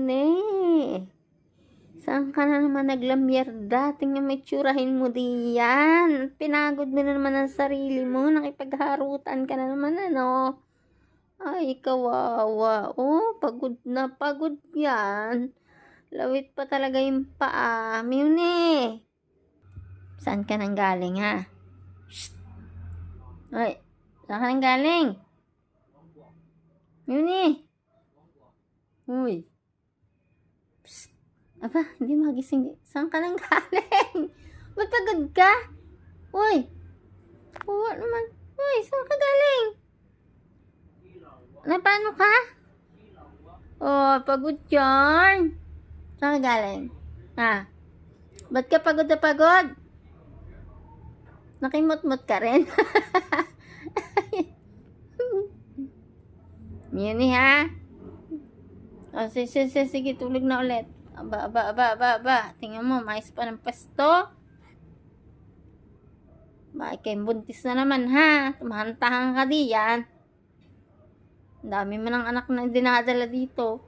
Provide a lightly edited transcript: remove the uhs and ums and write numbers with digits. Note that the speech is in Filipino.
Mune. Saan ka na naman naglamyerda? Tingnan mo itsurahin mo diyan. Pinagod mo na naman ang sarili mo. Nakipagharutan ka na naman, ano? Ay, kawawa. Oh, pagod na pagod yan. Lawit pa talaga yung paa. Mune. Saan ka nang galing, ha? Shh. Ay, saan ka nang galing? Mune. Uy. Psst. Aba, hindi magising. Saan ka nang galing? Ba't pagod ka? Uy. Uwa naman. Uy, saan ka galing? Paano ka? Oh, pagod yan. Saan ka galing? Ha? Ba't ka pagod na pagod? Nakimot-mot ka rin? Yun ha? O, sige, tulog na ulit. Aba. Tingnan mo, mais pa ng pesto. Bakit kayong buntis na naman, ha? Tumahantahan ka diyan. Dami mo ng anak na dinadala dito.